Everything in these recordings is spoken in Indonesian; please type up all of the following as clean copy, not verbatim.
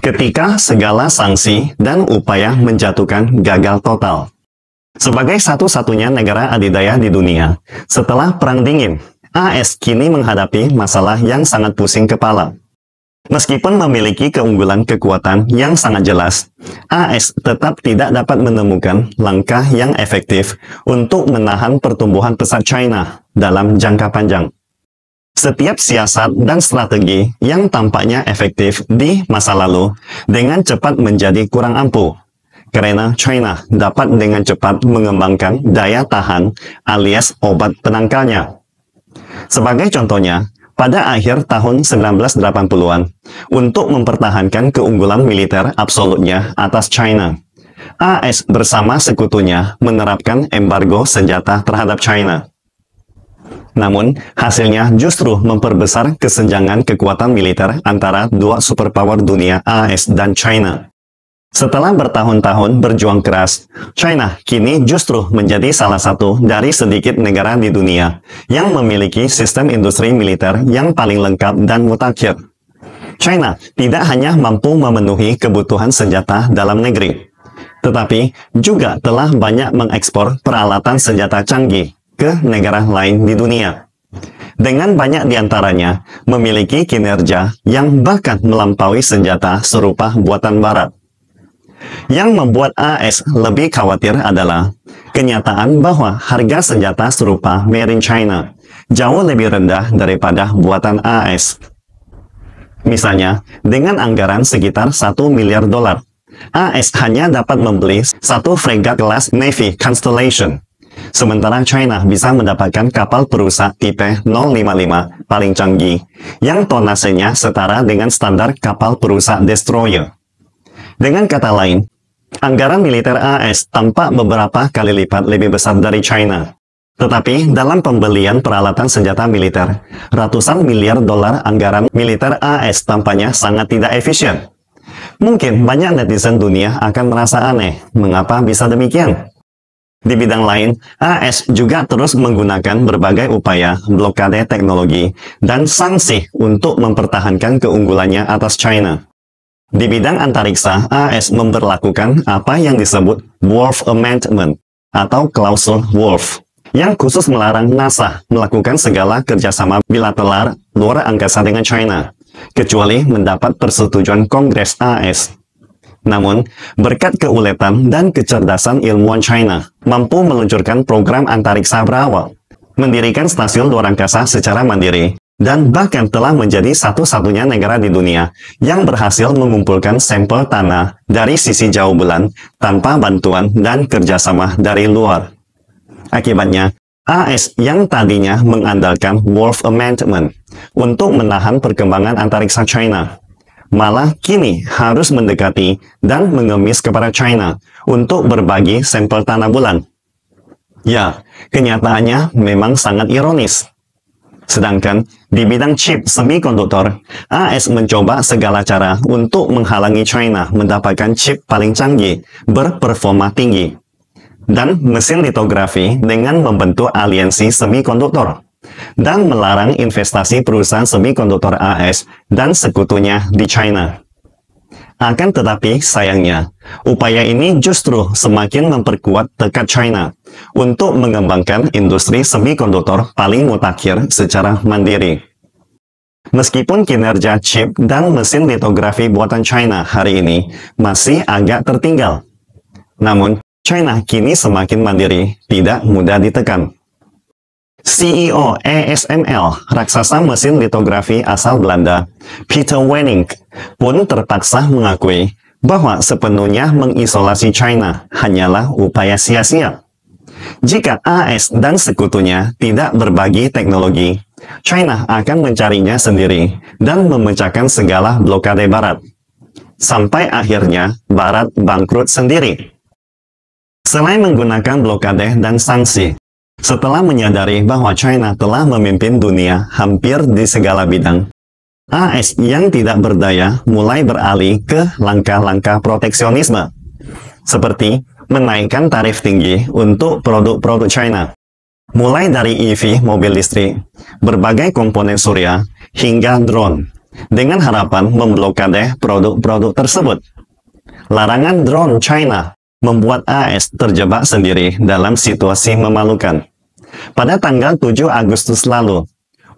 ketika segala sanksi dan upaya menjatuhkan gagal total. Sebagai satu-satunya negara adidaya di dunia, setelah Perang Dingin, AS kini menghadapi masalah yang sangat pusing kepala. Meskipun memiliki keunggulan kekuatan yang sangat jelas, AS tetap tidak dapat menemukan langkah yang efektif untuk menahan pertumbuhan pesat China dalam jangka panjang. Setiap siasat dan strategi yang tampaknya efektif di masa lalu dengan cepat menjadi kurang ampuh, karena China dapat dengan cepat mengembangkan daya tahan alias obat penangkalnya. Sebagai contohnya, pada akhir tahun 1980-an, untuk mempertahankan keunggulan militer absolutnya atas China, AS bersama sekutunya menerapkan embargo senjata terhadap China. Namun, hasilnya justru memperbesar kesenjangan kekuatan militer antara dua superpower dunia AS dan China. Setelah bertahun-tahun berjuang keras, China kini justru menjadi salah satu dari sedikit negara di dunia yang memiliki sistem industri militer yang paling lengkap dan mutakhir. China tidak hanya mampu memenuhi kebutuhan senjata dalam negeri, tetapi juga telah banyak mengekspor peralatan senjata canggih ke negara lain di dunia. Dengan banyak diantaranya memiliki kinerja yang bahkan melampaui senjata serupa buatan Barat. Yang membuat AS lebih khawatir adalah kenyataan bahwa harga senjata serupa made in China jauh lebih rendah daripada buatan AS. Misalnya, dengan anggaran sekitar 1 miliar dolar, AS hanya dapat membeli satu fregat kelas Navy Constellation, sementara China bisa mendapatkan kapal perusak tipe 055 paling canggih yang tonasenya setara dengan standar kapal perusak destroyer. Dengan kata lain, anggaran militer AS tampak beberapa kali lipat lebih besar dari China. Tetapi dalam pembelian peralatan senjata militer, ratusan miliar dolar anggaran militer AS tampaknya sangat tidak efisien. Mungkin banyak netizen dunia akan merasa aneh, mengapa bisa demikian? Di bidang lain, AS juga terus menggunakan berbagai upaya blokade teknologi dan sanksi untuk mempertahankan keunggulannya atas China. Di bidang antariksa, AS memberlakukan apa yang disebut Wolf Amendment atau klausul Wolf, yang khusus melarang NASA melakukan segala kerjasama bilateral luar angkasa dengan China, kecuali mendapat persetujuan Kongres AS. Namun, berkat keuletan dan kecerdasan ilmuwan China, mampu meluncurkan program antariksa berawal, mendirikan stasiun luar angkasa secara mandiri, dan bahkan telah menjadi satu-satunya negara di dunia yang berhasil mengumpulkan sampel tanah dari sisi jauh bulan tanpa bantuan dan kerjasama dari luar. Akibatnya, AS yang tadinya mengandalkan Wolf Amendment untuk menahan perkembangan antariksa China, malah kini harus mendekati dan mengemis kepada China untuk berbagi sampel tanah bulan. Ya, kenyataannya memang sangat ironis. Sedangkan di bidang chip semikonduktor, AS mencoba segala cara untuk menghalangi China mendapatkan chip paling canggih, berperforma tinggi, dan mesin litografi dengan membentuk aliansi semikonduktor, dan melarang investasi perusahaan semikonduktor AS dan sekutunya di China. Akan tetapi, sayangnya, upaya ini justru semakin memperkuat tekad China untuk mengembangkan industri semikonduktor paling mutakhir secara mandiri. Meskipun kinerja chip dan mesin litografi buatan China hari ini masih agak tertinggal, namun China kini semakin mandiri, tidak mudah ditekan. CEO ASML, raksasa mesin litografi asal Belanda, Peter Wennink, pun terpaksa mengakui bahwa sepenuhnya mengisolasi China hanyalah upaya sia-sia. Jika AS dan sekutunya tidak berbagi teknologi, China akan mencarinya sendiri dan memecahkan segala blokade Barat. Sampai akhirnya Barat bangkrut sendiri. Selain menggunakan blokade dan sanksi, setelah menyadari bahwa China telah memimpin dunia hampir di segala bidang, AS yang tidak berdaya mulai beralih ke langkah-langkah proteksionisme, seperti menaikkan tarif tinggi untuk produk-produk China, mulai dari EV mobil listrik, berbagai komponen surya, hingga drone, dengan harapan memblokade produk-produk tersebut. Larangan drone China membuat AS terjebak sendiri dalam situasi memalukan. Pada tanggal 7 Agustus lalu,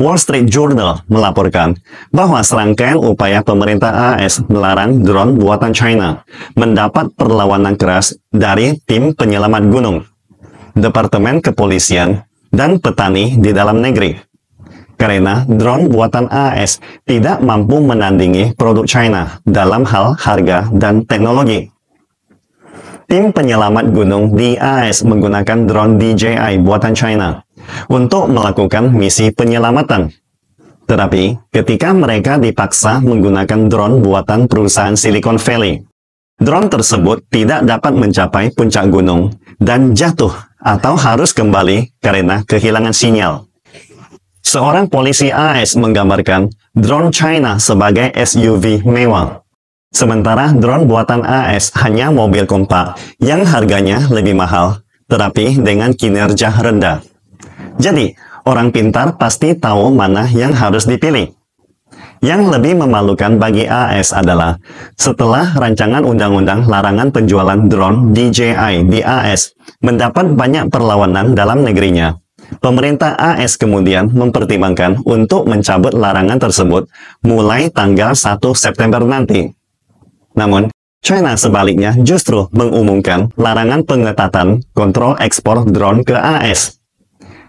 Wall Street Journal melaporkan bahwa serangkaian upaya pemerintah AS melarang drone buatan China mendapat perlawanan keras dari tim penyelamat gunung, Departemen Kepolisian, dan petani di dalam negeri. Karena drone buatan AS tidak mampu menandingi produk China dalam hal harga dan teknologi. Tim penyelamat gunung di AS menggunakan drone DJI buatan China untuk melakukan misi penyelamatan. Tetapi, ketika mereka dipaksa menggunakan drone buatan perusahaan Silicon Valley, drone tersebut tidak dapat mencapai puncak gunung dan jatuh atau harus kembali karena kehilangan sinyal. Seorang polisi AS menggambarkan drone China sebagai SUV mewah. Sementara drone buatan AS hanya mobil kompak yang harganya lebih mahal, tetapi dengan kinerja rendah. Jadi, orang pintar pasti tahu mana yang harus dipilih. Yang lebih memalukan bagi AS adalah, setelah rancangan undang-undang larangan penjualan drone DJI di AS mendapat banyak perlawanan dalam negerinya, pemerintah AS kemudian mempertimbangkan untuk mencabut larangan tersebut mulai tanggal 1 September nanti. Namun, China sebaliknya justru mengumumkan larangan pengetatan kontrol ekspor drone ke AS.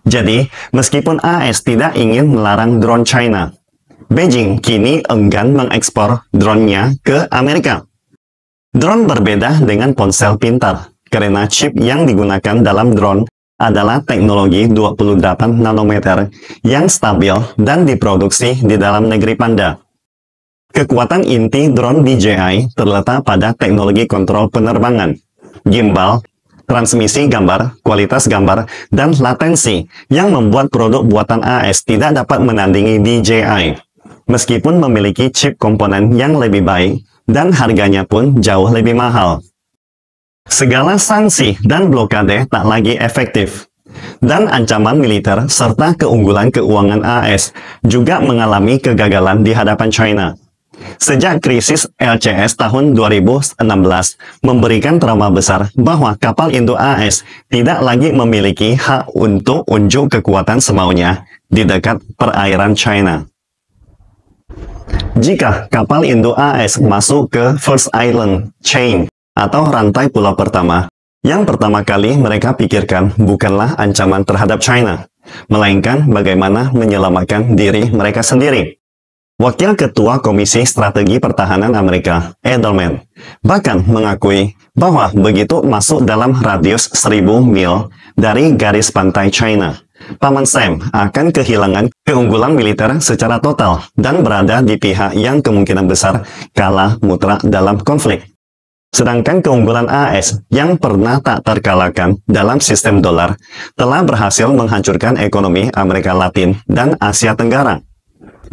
Jadi, meskipun AS tidak ingin melarang drone China, Beijing kini enggan mengekspor drone-nya ke Amerika. Drone berbeda dengan ponsel pintar, karena chip yang digunakan dalam drone adalah teknologi 28 nanometer yang stabil dan diproduksi di dalam negeri Panda. Kekuatan inti drone DJI terletak pada teknologi kontrol penerbangan, gimbal, transmisi gambar, kualitas gambar, dan latensi yang membuat produk buatan AS tidak dapat menandingi DJI, meskipun memiliki chip komponen yang lebih baik dan harganya pun jauh lebih mahal. Segala sanksi dan blokade tak lagi efektif, dan ancaman militer serta keunggulan keuangan AS juga mengalami kegagalan di hadapan China. Sejak krisis LCS tahun 2016 memberikan trauma besar bahwa kapal induk AS tidak lagi memiliki hak untuk unjuk kekuatan semaunya di dekat perairan China. Jika kapal induk AS masuk ke First Island Chain atau rantai pulau pertama, yang pertama kali mereka pikirkan bukanlah ancaman terhadap China, melainkan bagaimana menyelamatkan diri mereka sendiri. Wakil Ketua Komisi Strategi Pertahanan Amerika, Edelman, bahkan mengakui bahwa begitu masuk dalam radius 1000 mil dari garis pantai China, Paman Sam akan kehilangan keunggulan militer secara total dan berada di pihak yang kemungkinan besar kalah mutlak dalam konflik. Sedangkan keunggulan AS yang pernah tak terkalahkan dalam sistem dolar telah berhasil menghancurkan ekonomi Amerika Latin dan Asia Tenggara.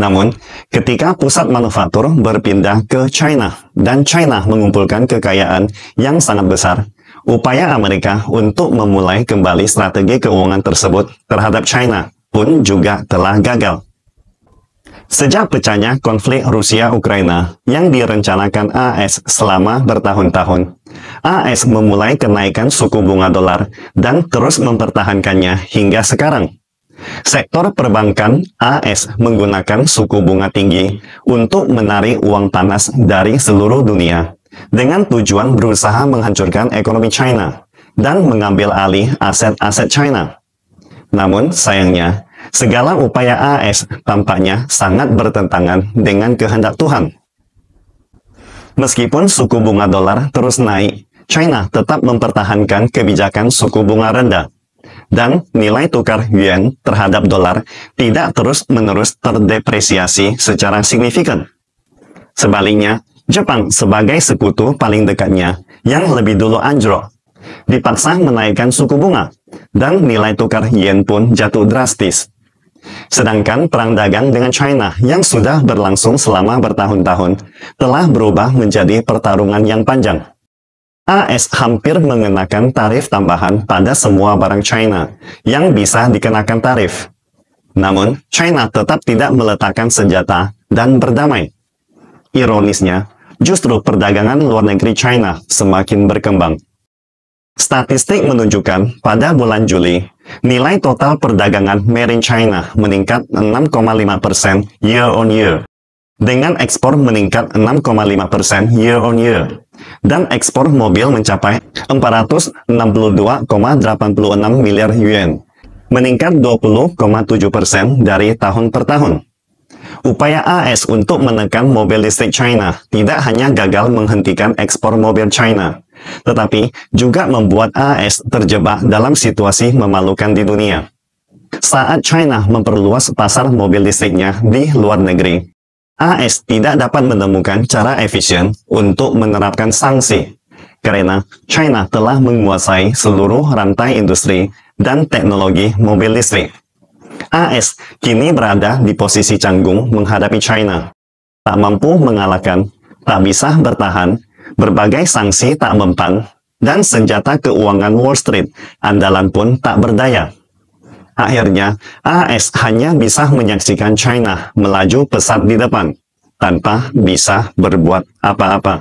Namun, ketika pusat manufaktur berpindah ke China dan China mengumpulkan kekayaan yang sangat besar, upaya Amerika untuk memulai kembali strategi keuangan tersebut terhadap China pun juga telah gagal. Sejak pecahnya konflik Rusia-Ukraina yang direncanakan AS selama bertahun-tahun, AS memulai kenaikan suku bunga dolar dan terus mempertahankannya hingga sekarang. Sektor perbankan AS menggunakan suku bunga tinggi untuk menarik uang panas dari seluruh dunia dengan tujuan berusaha menghancurkan ekonomi China dan mengambil alih aset-aset China. Namun sayangnya, segala upaya AS tampaknya sangat bertentangan dengan kehendak Tuhan. Meskipun suku bunga dolar terus naik, China tetap mempertahankan kebijakan suku bunga rendah. Dan nilai tukar yuan terhadap dolar tidak terus-menerus terdepresiasi secara signifikan. Sebaliknya, Jepang sebagai sekutu paling dekatnya yang lebih dulu anjlok, dipaksa menaikkan suku bunga, dan nilai tukar yen pun jatuh drastis. Sedangkan perang dagang dengan China yang sudah berlangsung selama bertahun-tahun telah berubah menjadi pertarungan yang panjang. AS hampir mengenakan tarif tambahan pada semua barang China yang bisa dikenakan tarif. Namun, China tetap tidak meletakkan senjata dan berdamai. Ironisnya, justru perdagangan luar negeri China semakin berkembang. Statistik menunjukkan pada bulan Juli, nilai total perdagangan Made in China meningkat 6,5% year-on-year, dengan ekspor meningkat 6,5% year-on-year, dan ekspor mobil mencapai 462,86 miliar yuan, meningkat 20,7% dari tahun per tahun. Upaya AS untuk menekan mobil listrik China tidak hanya gagal menghentikan ekspor mobil China, tetapi juga membuat AS terjebak dalam situasi memalukan di dunia. Saat China memperluas pasar mobil listriknya di luar negeri, AS tidak dapat menemukan cara efisien untuk menerapkan sanksi, karena China telah menguasai seluruh rantai industri dan teknologi mobil listrik. AS kini berada di posisi canggung menghadapi China. Tak mampu mengalahkan, tak bisa bertahan, berbagai sanksi tak mempan, dan senjata keuangan Wall Street andalan pun tak berdaya. Akhirnya, AS hanya bisa menyaksikan China melaju pesat di depan, tanpa bisa berbuat apa-apa.